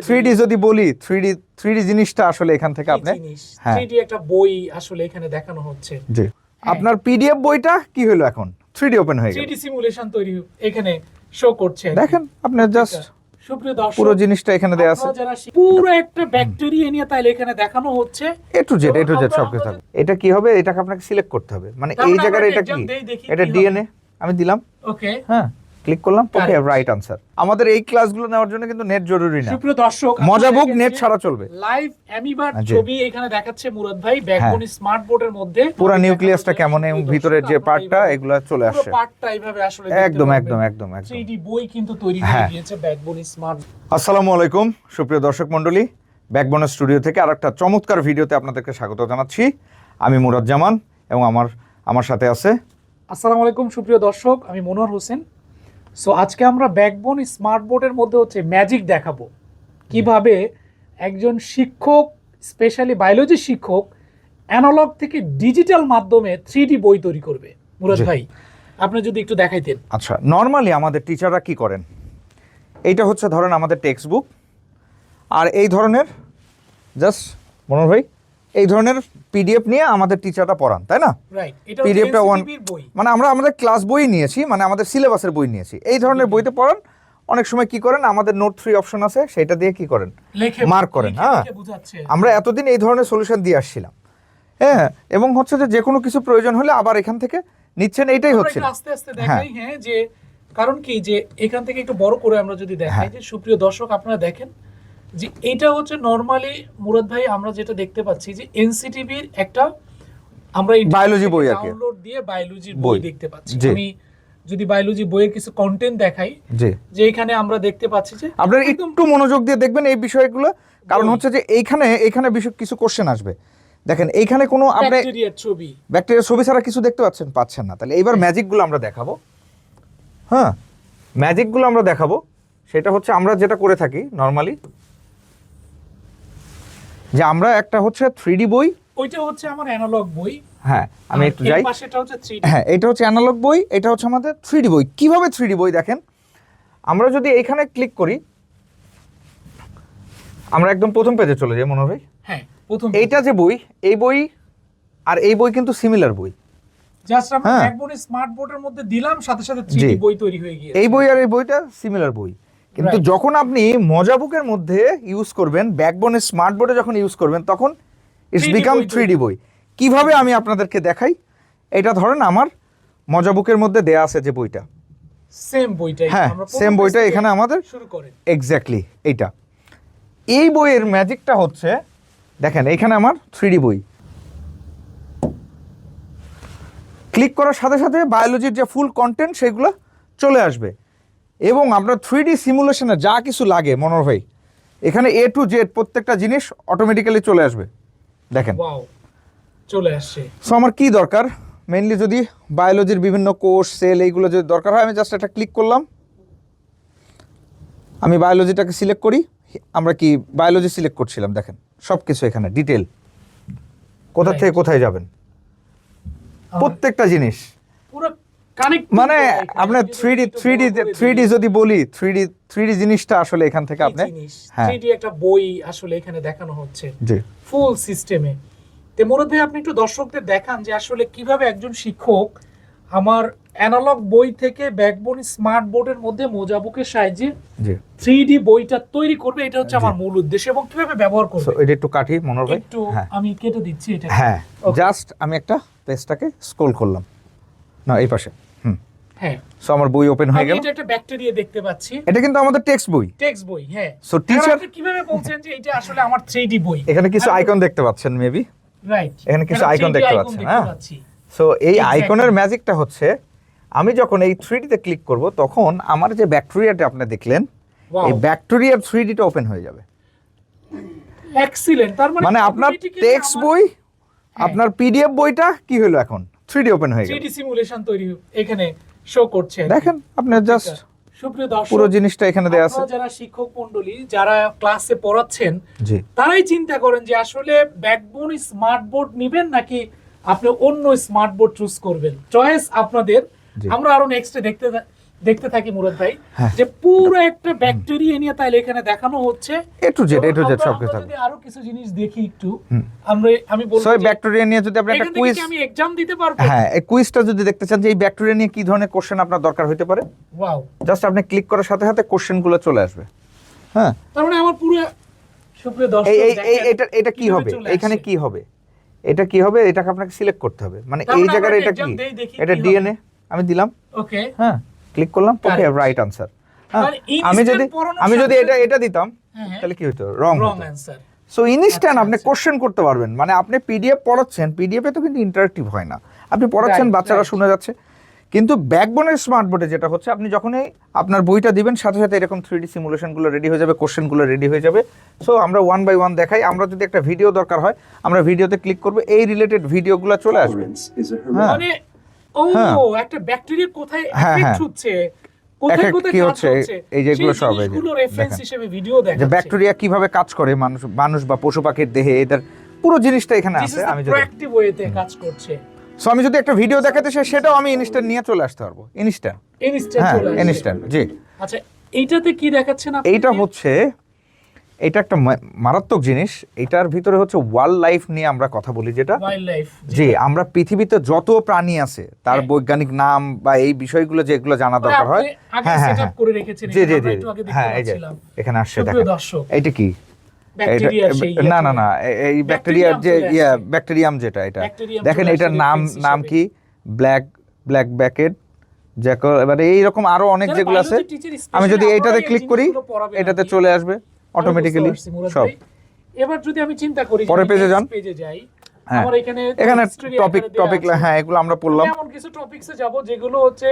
3D যদি বলি 3D জিনিসটা আসলে এখান থেকে আপনি 3D একটা বই আসলে এখানে দেখানো হচ্ছে। জি, আপনার পিডিএফ বইটা কি হলো এখন 3D ওপেন হয়ে গেল, 3D সিমুলেশন তৈরি এখানে শো করছে। দেখেন আপনি জাস্ট সুপ্রিয় দর্শক, পুরো জিনিসটা এখানে দেয়া আছে, পুরো একটা ব্যাকটেরিয়া নিয়ে তাইলে এখানে দেখানো হচ্ছে এ টু জেড সবকিছু থাকবে। এটা কি হবে, এটাকে আপনাকে সিলেক্ট করতে হবে, মানে এই জায়গায় এটা কি, এটা ডিএনএ আমি দিলাম, ওকে হ্যাঁ ক্লিক করলাম, ওকে রাইট আনসার। আমাদের এই ক্লাসগুলো নেওয়ার জন্য কিন্তু নেট জরুরি না, সুপ্রিয় দর্শক, মজাবুক নেট ছাড়া চলবে। লাইভ অ্যামিবার ছবি এখানে দেখাচ্ছে মুরাদ ভাই, ব্যাকবোন স্মার্ট বোর্ডের মধ্যে পুরো নিউক্লিয়াসটা কেমন এবং ভিতরের যে পার্টটা এগুলা চলে আসছে, পুরো পার্টটা এইভাবে আসলে একদম 3D বই কিন্তু তৈরি হয়ে গিয়েছে ব্যাকবোন স্মার্ট। আসসালামু আলাইকুম সুপ্রিয় দর্শক মণ্ডলী, ব্যাকবোন স্টুডিও থেকে আরেকটা চমৎকার ভিডিওতে আপনাদেরকে স্বাগত জানাচ্ছি। আমি মুরাদ জামান এবং আমার সাথে আছে। আসসালামু আলাইকুম সুপ্রিয় দর্শক, আমি মনোয়ার হোসেন। সো আজকে আমরা ব্যাকবোন স্মার্ট বোর্ডের মধ্যে হচ্ছে ম্যাজিক দেখাবো, কিভাবে একজন শিক্ষক, স্পেশালি বায়োলজি শিক্ষক, অ্যানালগ থেকে ডিজিটাল মাধ্যমে 3D বই তৈরি করবে। মুরাদ ভাই, আপনি যদি একটু দেখাইতেন। আচ্ছা, নর্মালি আমাদের টিচাররা কি করেন, এইটা হচ্ছে ধরেন আমাদের টেক্সট বুক, আর এই ধরনের জাস্ট মনোহর ভাই এই ধরনের পিডিএফ নিয়ে আমাদের টিচাররা পড়ান, তাই না? পিডিএফটা মানে আমরা আমাদের ক্লাস বই নিয়েছি, মানে আমাদের সিলেবাসের বই নিয়েছি, এই ধরনের বইতে পড়ান। অনেক সময় কি করেন, আমাদের নোট 3 অপশন আছে, সেটা দিয়ে কি করেন, মার্ক করেন। হ্যাঁ, আমরা এতদিন এই ধরনের সলিউশন দিয়ে আসছিলাম, হ্যাঁ, এবং হচ্ছে যে কোনো কিছু প্রয়োজন হলে আবার এখান থেকে নিচ্ছেন, এইটাই হচ্ছে। আস্তে আস্তে দেখাই, হ্যাঁ, যে কারণ কি, যে এখান থেকে একটু বড় করে আমরা যদি দেখাই, যে সুপ্রিয় দর্শক আপনারা দেখেন যে এটা হচ্ছে নরমালি মুরাদ ভাই আমরা যেটা দেখতে পাচ্ছি যে এনসিটিভির একটা আমরা বায়োলজি বই আর কি ডাউনলোড দিয়ে বায়োলজির বই দেখতে পাচ্ছি। আমি যদি বায়োলজি বইয়ের কিছু কন্টেন্ট দেখাই, যে এখানে আমরা দেখতে পাচ্ছি যে আপনারা একটু মনোযোগ দিয়ে দেখবেন এই বিষয়গুলো, কারণ হচ্ছে যে এইখানে কিছু কোশ্চেন আসবে। দেখেন এইখানে কোনো আপনি ব্যাকটেরিয়ার ছবি ছাড়া কিছু দেখতে পাচ্ছেন না। তাহলে এইবার ম্যাজিকগুলো আমরা দেখাবো। হ্যাঁ, ম্যাজিকগুলো আমরা দেখাবো। সেটা হচ্ছে আমরা যেটা করে থাকি নর্মালি, যে আমরা একটা হচ্ছে 3D বই, ওইটা হচ্ছে আমার অ্যানালগ বই। হ্যাঁ, আমি একটু যাই, এটা হচ্ছে 3D, হ্যাঁ এটা হচ্ছে অ্যানালগ বই, এটা হচ্ছে আমাদের 3D বই। কিভাবে 3D বই দেখেন, আমরা যদি এইখানে ক্লিক করি, আমরা একদম প্রথম পেজে চলে যাই মনোহর ভাই। হ্যাঁ, প্রথম এইটা যে বই, এই বই আর এই বই কিন্তু সিমিলার বই, জাস্ট আমরা ব্যাকবোন স্মার্ট বোর্ডের মধ্যে দিলাম, সাথে সাথে 3D বই তৈরি হয়ে গিয়েছে। এই বই আর এই বইটা সিমিলার বই, কিন্তু যখন আপনি মজাবুকের মধ্যে ইউজ করবেন, ব্যাকবোন স্মার্ট বোর্ডে যখন ইউজ করবেন, তখন ইটস বিকাম 3D বই। কিভাবে আমি আপনাদেরকে দেখাই, এটা ধরেন আমার মজাবুকের মধ্যে দেয়া আছে যে বইটা, সেম বইটাই, হ্যাঁ সেম বইটা এখানে আমাদের শুরু করেন। এক্স্যাক্টলি এইটা। এই বইয়ের ম্যাজিকটা হচ্ছে, দেখেন এখানে আমার 3D বই, ক্লিক করার সাথে সাথে বায়োলজির যে ফুল কন্টেন্ট সেগুলো চলে আসবে, এবং আমরা 3D সিমুলেশনে যা কিছু লাগে মনোহর ভাই, এখানে A to Z প্রত্যেকটা জিনিস অটোমেটিক্যালি চলে আসবে। দেখেন চলে আসছে। সো আমার কি দরকার, মেইনলি যদি বায়োলজির বিভিন্ন কোষ, সেল, এইগুলো যদি দরকার হয়, আমি জাস্ট একটা ক্লিক করলাম, আমি বায়োলজিটাকে সিলেক্ট করি। আমরা কি বায়োলজি সিলেক্ট করছিলাম, দেখেন সব কিছু এখানে ডিটেল, কোথা থেকে কোথায় যাবেন, প্রত্যেকটা জিনিস পুরো কানেক্ট, মানে আপনার 3D যদি বলি 3D জিনিসটা আসলে এখান থেকে আপনি 3D একটা বই আসলে এখানে দেখানো হচ্ছে জি ফুল সিস্টেমে। তে মুরাদ ভাই, আপনি একটু দর্শকদের দেখান যে আসলে কিভাবে একজন শিক্ষক আমার অ্যানালগ বই থেকে ব্যাকবোন স্মার্ট বোর্ডের মধ্যে মোজাবুকের সাহায্যে 3D বইটা তৈরি করবে। এটা হচ্ছে আমার মূল উদ্দেশ্য, এবং কিভাবে ব্যবহার করবে। সো এটা একটু কাটি মনোহর ভাই, একটু আমি কেটে দিচ্ছি এটা। হ্যাঁ, জাস্ট আমি একটা পেজটাকে স্ক্রল করলাম, না এই পাশে, হ্যাঁ, সো আমার বই ওপেন হয়ে গেল। এটা একটা ব্যাকটেরিয়া দেখতে পাচ্ছি, এটা কিন্তু আমাদের টেক্সট বই, হ্যাঁ। সো টিচার আপনি কিভাবে বলছেন যে এটা আসলে আমার 3D বই? এখানে কিছু আইকন দেখতে পাচ্ছেন মেবি, রাইট, এখানে কিছু আইকন দেখতে পাচ্ছেন। হ্যাঁ, সো এই আইকনের ম্যাজিকটা হচ্ছে, আমি যখন এই 3D তে ক্লিক করব, তখন আমার যে ব্যাকটেরিয়াটা আপনি দেখলেন, এই ব্যাকটেরিয়ার 3D টা ওপেন হয়ে যাবে। এক্সিলেন্ট। তার মানে আপনার টেক্সট বই, আপনার পিডিএফ বইটা কি হলো এখন 3D ওপেন হয়ে গেল, 3D সিমুলেশন তৈরি এখানে শো করছে। দেখেন আপনি জাস্ট সুপ্রিয় দর্শক, পুরো জিনিসটা এখানে দেয়া আছে। যারা শিক্ষক মণ্ডলী, যারা ক্লাসে পড়াচ্ছেন, তারাই চিন্তা করেন যে আসলে ব্যাকবোন স্মার্ট বোর্ড নেবেন নাকি আপনি অন্য স্মার্ট বোর্ড চুজ করবেন। চয়েস আপনাদের। আমরা আরো নেক্সটে দেখতে থাকি মুরাদ ভাই হ্যাঁ। যে পুরো একটা ব্যাকটেরিয়া নিয়ে তাইলে এখানে দেখানো হচ্ছে। এ টু জেড তো আমরা সবকিছু থাকবে। যদি আরো কিছু জিনিস দেখি একটু, হুম। আমি বলবো সো এই যে ব্যাকটেরিয়া নিয়ে যদি আপনি একটা এখান থেকে কুইজ, কি আমি এক্সাম দিতে পারবো? হ্যাঁ এই কুইজটা যদি দেখতে চান যে এই ব্যাকটেরিয়া নিয়ে কি ধরনের কোশ্চেন আপনার দরকার হতে পারে, ওয়াও, জাস্ট আপনি ক্লিক করার সাথে সাথে কোশ্চেনগুলো চলে আসবে। হ্যাঁ, তার মানে আমার পুরো সুপ্রিয় দর্শক এই দেখেন এটা কি কিভাবে হবে, চলে এখানে আসে। কি হবে, এটা কি হবে, এটাকে আপনাকে সিলেক্ট করতে হবে। মানে তার এই মানে জায়গায় আমরা এটা exam কি, দেই, দেখি এটা কি হবে। ডিএনএ আমি দিলাম, ওকে, হ্যাঁ ক্লিক করলাম, ওকে Correct. Right answer. হ্যাঁ, মানে আমি instant যদি পড়ানোর আমি যদি সাথে এটা দিতাম হ্যাঁ, তাহলে কি হতো, রং রং হতো। অ্যানসার। সো ইনস্ট্যান্ট আচ্ছা, আপনি আচ্ছা। কোশ্চেন করতে পারবেন। মানে আপনি পিডিএফ পড়াচ্ছেন, পিডিএফ এ তো কিন্তু ইন্টারেক্টিভ হয় না, আপনি পড়াচ্ছেন Right, বাচ্চারা right. শুনে যাচ্ছে। কিন্তু ব্যাকবোনের স্মার্ট বোর্ডে যেটা হচ্ছে, আপনি যখনই আপনার বইটা দিবেন সাথে সাথে এরকম 3D সিমুলেশনগুলো রেডি হয়ে যাবে, কোশ্চেনগুলো রেডি হয়ে যাবে। সো আমরা ওয়ান বাই ওয়ান দেখাই। আমরা যদি একটা ভিডিও দরকার হয়, আমরা ভিডিওতে ক্লিক করব, এই রিলেটেড ভিডিওগুলো চলে আসবে। হ্যাঁ। মানে হ্যাঁ। একটা ব্যাকটেরিয়া কোথায় হ্যাঁ, এফেক্ট হ্যাঁ। হচ্ছে, কোথায় Effect কোথায় কি কাজ হচ্ছে, হচ্ছে, এই যেগুলো সেই সব এই যে জিনিসগুলো রেফারেন্স দেখেন। হিসেবে ভিডিও যে দেখাচ্ছে। ব্যাকটেরিয়া কিভাবে কাজ করে মানুষ বা পশু পাখির দেহে, এদের পুরো জিনিসটা এখানে This আছে। is the আমি যদি proactive ওয়েতে কাজ করছে। সো আমি যদি একটা ভিডিও দেখাতে চাই, সেটাও আমি ইনস্ট্যান্ট নিয়ে চলে আসতে পারবো, ইনস্ট্যান্ট। ইনস্ট্যান্ট হ্যাঁ, চলে আসছে। ইনস্ট্যান্ট, জি। আচ্ছা, এইটাতে কি দেখাচ্ছেন আপনি? এইটা হচ্ছে, এটা একটা মারাত্মক জিনিস। এটার ভিতরে হচ্ছে ওয়াইল্ড লাইফ নিয়ে আমরা কথা বলি, যেটা ওয়াইল্ড লাইফ। জি, আমরা পৃথিবীতে যত প্রাণী আছে তার হ্যাঁ। বৈজ্ঞানিক নাম বা এই বিষয়গুলো যেগুলো জানা দরকার হয়, আগে সেটআপ করে রেখেছেন, জি জি আমরা জি, একটু আগে দেখতে হ্যাঁ এই যে পাচ্ছিলাম। এখানে আসছে, সুপ্রিয় দেখেন দর্শক, এইটা কি, ব্যাকটেরিয়া সেই না না না, এই ব্যাকটেরিয়ার যে চলে আসছে। ব্যাকটেরিয়াম যেটা, এটা Bacterium দেখেন, চলে এটার আসছে নাম reference নাম হিসেবে। কি, ব্ল্যাক ব্যাকেট জ্যাকল। এবারে এইরকম আরো অনেক যারা যেগুলো আছে, biology teacher আমি যদি specially এইটাতে আপনারা এই ক্লিক করি, জিনিসগুলো পড়াবেন এটাতে আর কি। চলে আসবে আমি অটোমেটিক্যালি বুঝতে পারছি, মুরাদ সব। ভাই। এবার যদি আমি চিন্তা করি, পরের পেজে যান। পেজে যাই, হ্যাঁ, আমার এখানে এখানে history টপিক আকারে দেয়া আছে। হ্যাঁ এগুলো আমরা পড়লাম। আমি এমন কিছু টপিকসে যাব যেগুলো হচ্ছে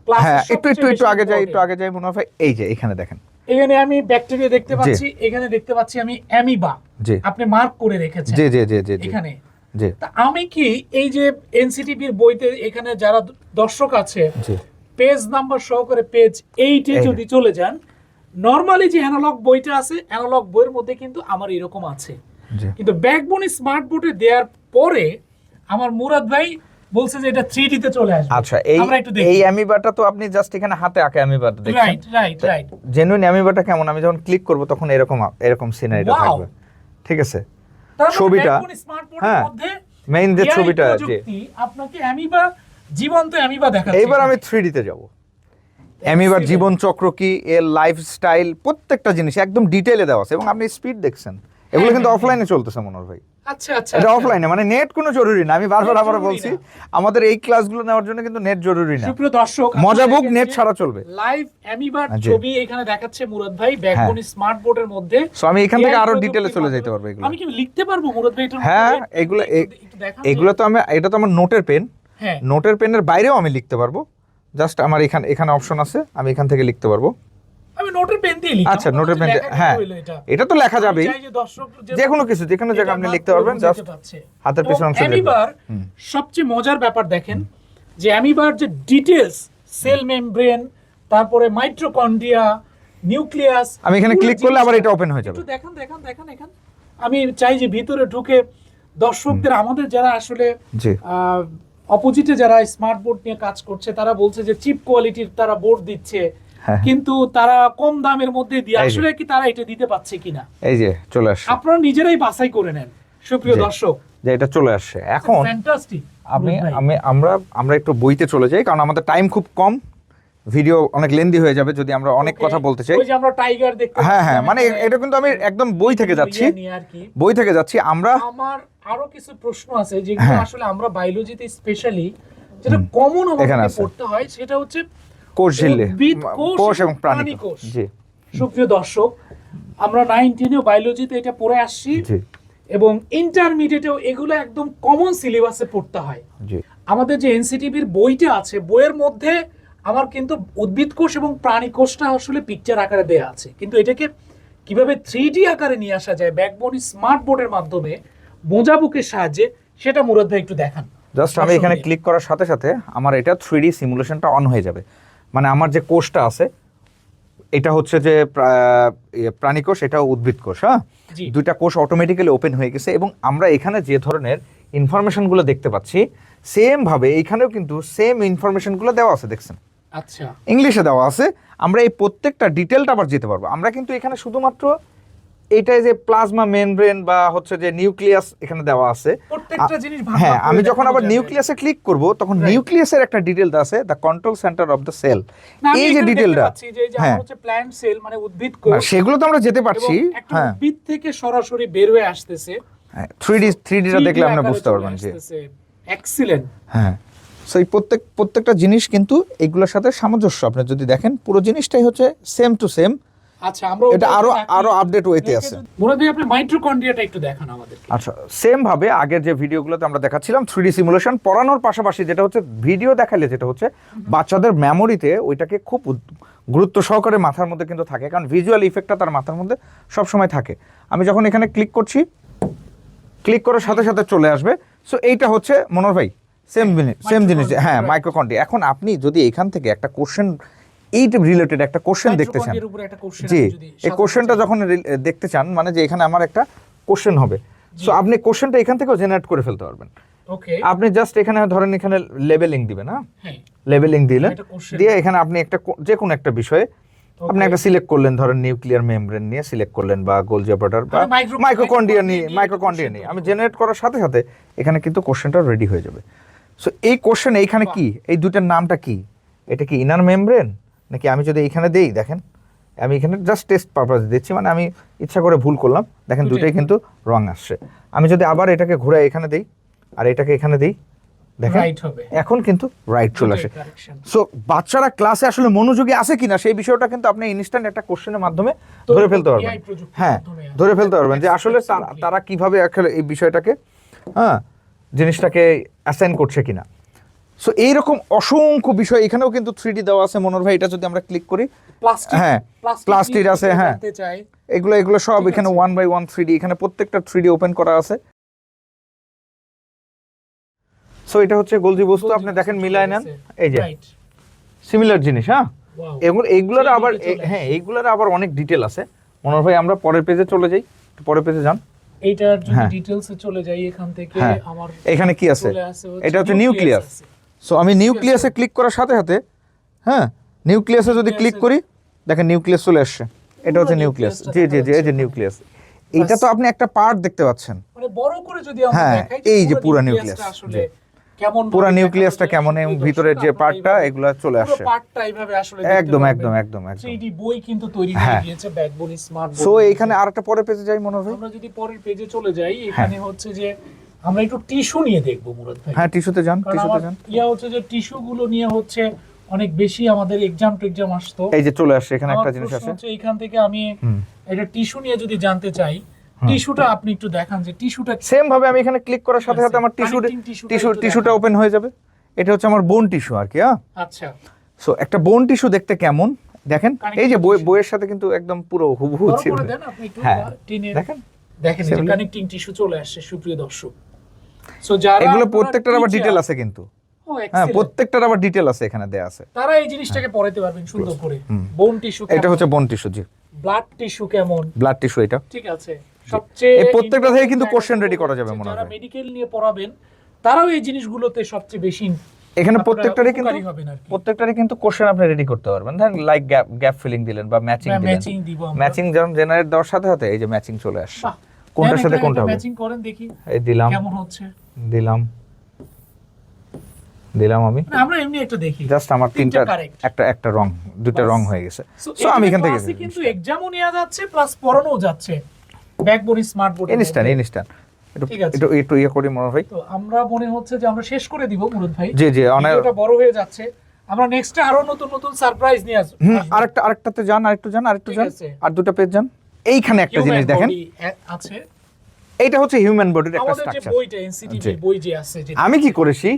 ক্লাসে হ্যাঁ, একটু আগে যাই, important। একটু আগে যাই মনে হয়। এই যে এখানে দেখেন, এখানে আমি ব্যাকটেরিয়া দেখতে পাচ্ছি, এখানে দেখতে পাচ্ছি আমি অ্যামিবা, জি আপনি মার্ক করে রেখেছেন জি জি জি জি জি এখানে। জি তা আমি কি এই যে এনসিটিভির বইতে এখানে যারা দর্শক আছে, জি পেজ নাম্বার সহকারে পেজ 8 এ এই যদি চলে যান, নরমালি যে অ্যানালগ বইটা আছে, অ্যানালগ বইয়ের মধ্যে কিন্তু আমার এরকম আছে। জি। কিন্তু ব্যাকবোন স্মার্ট বোর্ডে দেওয়ার পরে আমার মুরাদ ভাই বলছে যে এটা 3D তে চলে আসবে। আচ্ছা, এই আমরা একটু দেখি। এই অ্যামিবাটা তো আপনি জাস্ট এখানে হাতে আঁকা অ্যামিবাটা দেখছেন। Right right right. জেনুইন অ্যামিবাটা কেমন, আমি যখন ক্লিক করব তখন এরকম সিনারিটা Wow! থাকবে, ঠিক আছে। তার মানে ছবিটা, ব্যাকবোন স্মার্ট বোর্ডের হ্যাঁ, মধ্যে মেইন যে AI ছবিটা, জি। প্রযুক্তি আপনাকে অ্যামিবা, জীবন্ত অ্যামিবা দেখাচ্ছে। এইবার আমি 3D তে যাব। অ্যামিবার জীবন চক্র কি, এর লাইফস্টাইল, প্রত্যেকটা জিনিস একদম ডিটেইলে দেওয়া আছে। এবং আপনি স্পিড দেখছেন, এগুলো কিন্তু অফলাইনে চলতেছে মনোহর ভাই। আচ্ছা আচ্ছা, এটা আচ্ছা। অফলাইনে, মানে নেট কোনো জরুরি না। আমি বারবার Net আবার জরুরি বলছি, না। আমাদের এই ক্লাসগুলো নেওয়ার জন্য কিন্তু নেট জরুরি না। সুপ্রিয় দর্শক, মজা বুক নেট ছাড়া চলবে। লাইভ অ্যামিবার জি। ছবি এখানে দেখাচ্ছে মুরাদ ভাই ব্যাকবোন স্মার্ট বোর্ডের মধ্যে। সো আমি এখান থেকে AI আরো প্রযুক্তির ডিটেইলে চলে মাধ্যমে। যেতে পারবো এগুলো। আমি কি লিখতে পারবো মুরাদ ভাই এটার হ্যাঁ, মধ্যে? এগুলো একটু দেখান যে- এগুলো তো আমি, এটা তো আমার নোটের পেন, হ্যাঁ, নোটের পেনের বাইরেও আমি লিখতে পারবো। জাস্ট আমার এখানে অপশন আছে, আমি এখান থেকে লিখতে পারবো। আমি নোটের পেন দিয়ে লিখি। আচ্ছা, আমার নোটের কাছে পেন, লেখা হ্যাঁ হইলো এটা। এটা তো লেখা যাবেই, আমি চাই যে দর্শক যে কোনো কিছু, যে কোনো জায়গায় আপনি লিখতে পারবেন, জাস্ট হাতের পেছনে অংশ লিখবেন। অ্যামিবার সবচেয়ে মজার ব্যাপার দেখেন যে অ্যামিবার যে ডিটেইলস, সেল মেমব্রেন, তারপরে মাইটোকন্ড্রিয়া, নিউক্লিয়াস, আমি এখানে পুরো ক্লিক করলে আবার জিনিসটা- এটা ওপেন হয়ে যাবে। একটু দেখান দেখান দেখান এখানে। আমি চাই যে ভিতরে ঢুকে দর্শকদের, আমাদের যারা আসলে জি অপোজিটে যারা স্মার্ট বোর্ড নিয়ে কাজ করছে, তারা বলছে যে চিপ কোয়ালিটির তারা বোর্ড দিচ্ছে, হ্যাঁ। কিন্তু তারা কম দামের মধ্যে দিয়ে এই যে। আসলে কি তারা এটা দিতে পারছে কিনা, এই যে চলে আসছে, আপনারা নিজেরাই বাছাই করে নেন সুপ্রিয় জি। দর্শক। যে এটা চলে আসছে এখন। ফ্যান্টাস্টিক। আমরা একটু বইতে চলে যাই, কারণ আমাদের টাইম খুব কম, ভিডিও অনেক লেন্দি হয়ে যাবে যদি আমরা অনেক কথা বলতে চাই। ওই যে আমরা টাইগার দেখতে হ্যাঁ হ্যাঁ, পাচ্ছি, মানে এটা কিন্তু আমি একদম বই থেকে যাচ্ছি, ইয়ে নিয়ে আর কি। বই থেকে যাচ্ছি আমরা। আমার আরো কিছু প্রশ্ন আছে যেগুলো হ্যাঁ। আসলে আমরা বায়োলজিতে স্পেশালি যেটা কমন এখানে আমাদের আছে। পড়তে হয়, সেটা হচ্ছে কোষ ঝিল্লি, উদ্ভিদ কোষ এবং প্রাণী প্রাণী কোষ। জি সুপ্রিয় দর্শক, আমরা 9, 10 বায়োলজিতে এটা পড়ে আসছি, জি এবং ইন্টারমিডিয়েটেও এগুলো একদম কমন সিলেবাসে পড়তে হয়। জি আমাদের যে এনসিটিভির বইটা আছে, বইয়ের মধ্যে আমার কিন্তু উদ্ভিদ কোষ এবং প্রাণী কোষটা আসলে পিকচার আকারে দেয়া আছে, কিন্তু এটাকে কিভাবে 3D আকারে নিয়ে আসা যায় ব্যাকবোন স্মার্ট বোর্ডের মাধ্যমে মোজা বুকের সাহায্যে, সেটা মুরাদ ভাই একটু দেখান। জাস্ট আমি এখানে ক্লিক করার সাথে সাথে আমার এটা 3D সিমুলেশনটা অন হয়ে যাবে। মানে আমার যে কোষটা আছে, এটা হচ্ছে যে প্রাণী কোষ, এটা উদ্ভিদ কোষ, হ্যাঁ, জি। দুইটা কোষ অটোমেটিক্যালি ওপেন হয়ে গেছে। এবং আমরা এখানে যে ধরনের ইনফরমেশনগুলো দেখতে পাচ্ছি, সেম ভাবে এখানেও কিন্তু সেম ইনফরমেশনগুলো দেওয়া আছে, দেখছেন? আচ্ছা ইংলিশে দেওয়া আছে। আমরা এই প্রত্যেকটা ডিটেলটা আবার যেতে পারবো। আমরা কিন্তু এখানে শুধুমাত্র এইটাই যে প্লাজমা মেমব্রেন বা হচ্ছে যে নিউক্লিয়াস এখানে দেওয়া আছে। প্রত্যেকটা জিনিস ভাগ হ্যাঁ, ভাগ করে আমি যখন দেখানো আবার যাবে। নিউক্লিয়াসে ক্লিক করব তখন Right. নিউক্লিয়াসের একটা ডিটেল আছে, the control centre of the cell. না, আমি এই যে এখানে দেখতে ডিটেলটা, পাচ্ছি যে এই যে হ্যাঁ। আমার হচ্ছে প্ল্যান্ট সেল মানে উদ্ভিদ না, কোষ, সেগুলো তো আমরা যেতে এবং পারছি। একটা হ্যাঁ, উদ্ভিদ থেকে সরাসরি বের হয়ে আসতেছে। 3Dটা দেখলে আপনি বুঝতে পারবেন যে এক্সিলেন্ট। হ্যাঁ। সো এই প্রত্যেকটা জিনিস কিন্তু এগুলোর সাথে সামঞ্জস্য। আপনি যদি দেখেন পুরো জিনিসটাই হচ্ছে সেম টু সেম। আচ্ছা, আমরা এটা ওটা আরো দেখি। আরো আপডেট ওয়েতে দেখে আছে। যদি- মুরাদ ভাই, আপনি মাইটোকন্ড্রিয়াটা একটু দেখান আমাদের। আচ্ছা, সেম ভাবে আগের যে ভিডিওগুলোতে আমরা দেখাচ্ছিলাম 3D সিমুলেশন পড়ানোর পাশাপাশি যেটা হচ্ছে ভিডিও দেখালে যেটা হচ্ছে বাচ্চাদের মেমোরিতে ওইটাকে খুব গুরুত্ব সহকারে মাথার মধ্যে কিন্তু থাকে, কারণ ভিজুয়াল ইফেক্টটা তার মাথার মধ্যে সব সময় থাকে। আমি যখন এখানে ক্লিক করছি, ক্লিক করার সাথে সাথে চলে আসবে। সো এইটা হচ্ছে মনোহর ভাই সেম জিনিস, হ্যাঁ, মাইক্রোকন্ড্রিয়া। এখন আপনি যদি এখান থেকে একটা কোশ্চেন এইটা রিলেটেড একটা কোশ্চেন দেখতে চান, মাইটোকন্ড্রিয়ার উপরে একটা কোশ্চেন জি, আপনি যদি এই কোশ্চেনটা যখন দেখতে চান, মানে যে এখানে আমার একটা কোশ্চেন হবে, সো আপনি কোশ্চেনটা এখান থেকেও জেনারেট করে ফেলতে পারবেন। ওকে, আপনি জাস্ট এখানে ধরেন এখানে লেবেলিং দিবেন, হ্যাঁ, হ্যাঁ, লেবেলিং দিলেন, এটা question। দিয়ে এখানে আপনি একটা যে কোনো একটা বিষয়ে আপনি একটা সিলেক্ট করলেন, ধরেন নিউক্লিয়ার মেমব্রেন নিয়ে সিলেক্ট করলেন বা গোলজি অপারেটর বা মানে মাইক্রোকন্ড্রিয়া নিয়ে, নিয়ে মাইক্রোকন্ড্রিয়া question নিয়ে আমি জেনারেট করার সাথে সাথে এখানে কিন্তু কোশ্চেনটা রেডি হয়ে যাবে। সো এই কোশ্চেন এইখানে কি, এই দুটার নামটা কি, এটা কি ইনার মেমব্রেন নাকি, আমি যদি এইখানে দেই, দেখেন আমি এখানে জাস্ট টেস্ট পারপাস দিচ্ছি, মানে আমি ইচ্ছা করে ভুল করলাম, দেখেন দুটোই কিন্তু রং আসছে। আমি যদি আবার এটাকে ঘুরে এখানে দেই আর এটাকে এখানে দেই, দেখেন রাইট হবে, এখন কিন্তু রাইট চলে আসে। correction। সো বাচ্চারা ক্লাসে আসলে মনোযোগী আছে কিনা সেই বিষয়টা কিন্তু আপনি ইনস্ট্যান্ট একটা কোশ্চেনের মাধ্যমে তো ধরে ফেলতে পারবেন। AI প্রযুক্তির হ্যাঁ, মাধ্যমে ধরে ফেলতে পারবেন যে আসলে Absolutely। তারা কিভাবে আসলে এই বিষয়টাকে, হ্যাঁ, জিনিসটাকে অ্যাসাইন করছে কিনা। সো এইরকম অসংখ্য বিষয় এখানেও কিন্তু 3D দেওয়া আছে মনোহর ভাই। এটা যদি আমরা ক্লিক করি, প্লাস্টিক, হ্যাঁ, প্লাস্টিক নিয়ে আছে, যদি হ্যাঁ। জানতে চাই, এগুলো সব ঠিক এখানে আছে। 1/1 3D, এখানে প্রত্যেকটা 3D ওপেন করা আছে। সো এটা হচ্ছে গোলজি বস্তু, আপনি দেখেন মিলায় নেন, এই যে রাইট, সিমিলার জিনিস, হ্যাঁ। ওয়াও, এইগুলোর 3D আবার তে চলে হ্যাঁ, আসে। এইগুলোর আবার অনেক ডিটেল আছে মনোহর ভাই। আমরা পরের পেজে চলে যাই, পরের পেজে যান। এইটার যদি হ্যাঁ। ডিটেইলসে চলে যাই এখান থেকে, হ্যাঁ, আমার এখানে কি আছে, চলে আসে এটা হচ্ছে নিউক্লিয়াস। আছে। সো আমি নিউক্লিয়াসে ক্লিক করার সাথে সাথে, হ্যাঁ, নিউক্লিয়াসে যদি ক্লিক করি, দেখেন নিউক্লিয়াস চলে আসছে। এটা হচ্ছে নিউক্লিয়াস, জি জি জি, এই যে নিউক্লিয়াস। এইটা তো আপনি একটা পার্ট দেখতে পাচ্ছেন, মানে বড় করে যদি আমরা হ্যাঁ, দেখাই, এই যে পুরো নিউক্লিয়াসটা নিউক্লিয়াস, আসলে জি। কেমন পুরো ভাবে নিউক্লিয়াসটা দেখানো কেমন যায়, এবং সুপ্রিয় ভিতরের দর্শক, যে আপনারা পার্টটা এইভাবে এগুলো চলে পুরো আসছে। পার্টটা এইভাবে আসলে একদম দেখতে একদম পারবেন। একদম একদম। 3D বই কিন্তু তৈরি হ্যাঁ। হয়ে গিয়েছে ব্যাকবোন স্মার্ট বোর্ড। সো এইখানে আরেকটা পরের পেজে যাই মনোহর ভাই। আমরা যদি পরের পেজে চলে যাই, এখানে হচ্ছে যে আমরা একটু টিস্যু নিয়ে দেখবো মুরাদ ভাই। হ্যাঁ, টিস্যুতে যান, কারণ টিস্যুতে আমার যান। ইয়া হচ্ছে যে টিস্যু গুলো নিয়ে হচ্ছে অনেক বেশি আমাদের এক্সাম আসতো। এই যে চলে আসছে, এখানে আমার একটা জিনিস প্রশ্ন আছে। হচ্ছে এইখান থেকে আমি হুম। এটা টিস্যু নিয়ে যদি জানতে চাই, টিস্যুটা আপনি একটু দেখান যে টিস্যুটা সেম ভাবে আমি এখানে ক্লিক করার সাথে সাথে আমার Connecting tissue-টা একটু টিস্যুটা দেখান। ওপেন হয়ে যাবে। এটা হচ্ছে আমার বোন টিস্যু আর কি, হ্যাঁ। আচ্ছা, সো একটা বোন টিস্যু দেখতে কেমন দেখেন, Connecting এই যে tissue। বইয়ের সাথে কিন্তু একদম পুরো হুবহু বড় ছিল। করে দেন আপনি একটু, হ্যাঁ, টেনে দেখেন দেখেন এই যে Similar। কানেক্টিং টিস্যু চলে আসছে সুপ্রিয় দর্শক। সো যারা এগুলো আপনারা প্রত্যেকটার আবার teacher, ডিটেল আছে কিন্তু, ও, হ্যাঁ, excellent। প্রত্যেকটার আবার ডিটেল আছে এখানে দেয়া আছে। তারা এই জিনিসটাকে পড়াতে পারবেন সুন্দর করে। বোন টিস্যু, এটা হচ্ছে বোন টিস্যু, জি, ব্লাড টিস্যু কেমন, ব্লাড টিস্যু এটা। ঠিক আছে। সবচেয়ে এই প্রত্যেকটা থেকে কিন্তু important question জায়গা ready করা হচ্ছে যাবে মনে যারা হয়। মেডিকেল নিয়ে পড়াবেন তারাও এই জিনিসগুলোতে সবচেয়ে বেশি এখানে আপনারা প্রত্যেকটারই কিন্তু উপকারী হবেন আর কি। প্রত্যেকটারই কিন্তু কোশ্চেন আপনি রেডি করতে পারবেন। ধরেন লাইক গ্যাপ ফিলিং দিলেন বা ম্যাচিং দিলেন, ম্যাচিং দিব আমরা। ম্যাচিং যখন জেনারেট দেওয়ার সাথে সাথে এই যে ম্যাচিং চলে আসছে, বাহ, কোনটার দেন সাথে একটা কোনটা হবে, ম্যাচিং করেন দেখি এই দিলাম কেমন হচ্ছে। দিলাম আমি না, আমরা এমনি একটা দেখি। জাস্ট আমার তিনটা তিনটা correct। একটা রং, দুটো বাস। রং হয়ে গেছে। So, সো আমি এখান থেকে ক্লাসে কিন্তু এক্সামও নেওয়া যাচ্ছে প্লাস পড়ানোও যাচ্ছে ব্যাকবোন স্মার্ট বোর্ড। ইনস্ট্যান্ট ঠিক আছে। একটু ইয়ে করি মনে হয়। তো আমরা মনে হচ্ছে যে আমরা শেষ করে দিব মুরাদ ভাই। জি জি, অনেক। ভিডিওটা বড় হয়ে যাচ্ছে, আমরা নেক্সটে আরো নতুন নতুন সারপ্রাইজ নিয়ে আসব। আরেকটাতে যান, আরেকটু যান, ঠিক আছে। আর দুটো পেজ যান। এইখানে একটা জিনিস Human দেখেন, body আছে এইটা হচ্ছে হিউম্যান বডির একটা আমাদের যে স্ট্রাকচার। বইটা এনসিটিভি জি। বই যে আছে, যে আমি কি করেছি,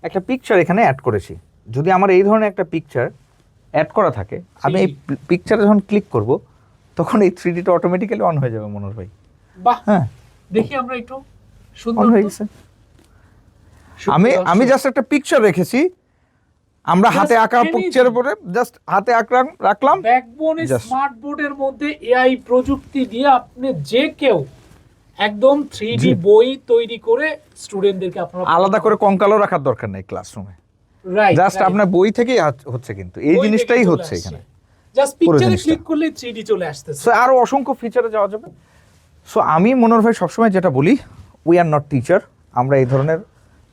একটা পিকচার এখানে অ্যাড করেছি। যদি আমার এই ধরনের একটা পিকচার অ্যাড করা থাকে, আমি এই পিকচারে যখন ক্লিক করব তখন এই 3Dটা অটোমেটিক্যালি অন হয়ে যাবে মনোহর ভাই। বাহ, হ্যাঁ, দেখি আমরা একটু সুন্দর অন হয়ে গেছে। আমি জাস্ট একটা পিকচার রেখেছি, আমরা Just হাতে আঁকা imagine। পিকচারের উপরে জাস্ট হাতে রাখলাম। Backbone Just। স্মার্ট বোর্ডের মধ্যে এআই প্রযুক্তি দিয়ে আপনি যে কেউ একদম 3D জি। বই তৈরি করে স্টুডেন্টদেরকে আপনারা আলাদা করে কঙ্কালও রাখার দরকার নেই ক্লাসরুমে। রাইট জাস্ট আপনার বই থেকেই হচ্ছে, কিন্তু এই জিনিসটাই হচ্ছে এখানে। জাস্ট পুরো পিকচারে জিনিসটা। ক্লিক করলে 3D চলে আসতেছে। সো আরো অসংখ্য ফিচারে যাওয়া যাবে। সো আমি মনোহর ভাই সবসময় যেটা বলি, উই আর নট টিচার, আমরা এই ধরনের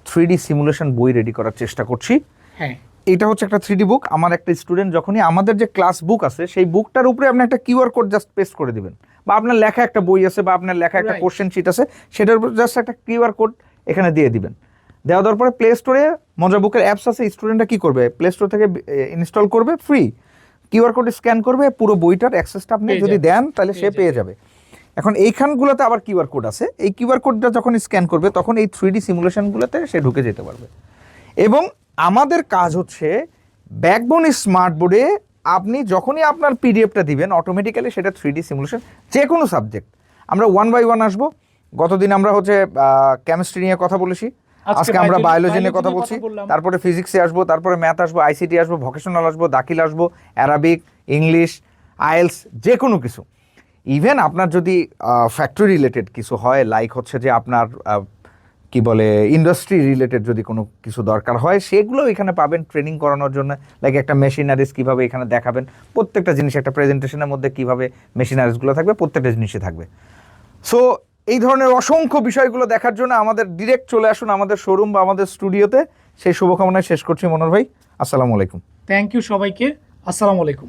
3D সিমুলেশন বই রেডি করার চেষ্টা করছি। হ্যাঁ, এটা হচ্ছে একটা 3D বুক। আমার একটা স্টুডেন্ট যখনই আমাদের যে ক্লাস বুক আছে সেই বুকটার উপরে আপনি একটা কিউআর কোড জাস্ট পেস্ট করে দিবেন, বা আপনার লেখা একটা বই আছে বা আপনার লেখা একটা Right. কোশ্চেন শিট আছে, সেটার উপর জাস্ট একটা কিউআর কোড এখানে দিয়ে দিবেন। দেওয়ার পরে প্লে স্টোরে মজা বুকের অ্যাপস আছে, স্টুডেন্টরা কি করবে, প্লে স্টোর থেকে ইনস্টল করবে, ফ্রি কিউআর কোড স্ক্যান করবে, পুরো বইটার অ্যাক্সেসটা আপনি পেয়ে যদি যাবে। দেন তাহলে সে পেয়ে যাবে। এখন এইখানগুলোতে আবার কিউআর কোড আছে, এই কিউআর কোডটা যখন স্ক্যান করবে তখন এই 3D সিমুলেশনগুলোতে সে ঢুকে যেতে পারবে। এবং আমাদের কাজ হচ্ছে ব্যাকবোন স্মার্ট বোর্ডে আপনি যখনই আপনার পিডিএফটা দিবেন অটোমেটিক্যালি সেটা 3D সিমুলেশন, যে কোনো সাবজেক্ট। আমরা 1 বাই 1 আসবো। গতদিন আমরা হচ্ছে কেমিস্ট্রি নিয়ে কথা বলেছি, আজকে আমরা বায়োলজি নিয়ে কথা বলছি, বললাম। তারপরে ফিজিক্সে আসবো, তারপরে ম্যাথ আসবো, আইসিটি আসবো, ভোকেশনাল আসবো, দাখিল আসবো, অ্যারাবিক, ইংলিশ, আইএলস, যে কোনো কিছু। ইভেন আপনার যদি ফ্যাক্টরি রিলেটেড কিছু হয়, লাইক হচ্ছে যে আপনার কি বলে ইন্ডাস্ট্রি রিলেটেড যদি কোনো কিছু দরকার হয়, সেগুলো এখানে পাবেন ট্রেনিং করানোর জন্য। লাইক একটা মেশিনারিজ কীভাবে এখানে দেখাবেন, প্রত্যেকটা জিনিস একটা প্রেজেন্টেশনের মধ্যে কীভাবে মেশিনারিজগুলো থাকবে, প্রত্যেকটা জিনিসই থাকবে। সো এই ধরনের অসংখ্য বিষয়গুলো দেখার জন্য আমাদের ডিরেক্ট চলে আসুন আমাদের শোরুম বা আমাদের স্টুডিওতে। সেই শুভকামনায় শেষ করছি মনোহর ভাই। আসসালামু আলাইকুম। থ্যাংক ইউ সবাইকে। আসসালামু আলাইকুম।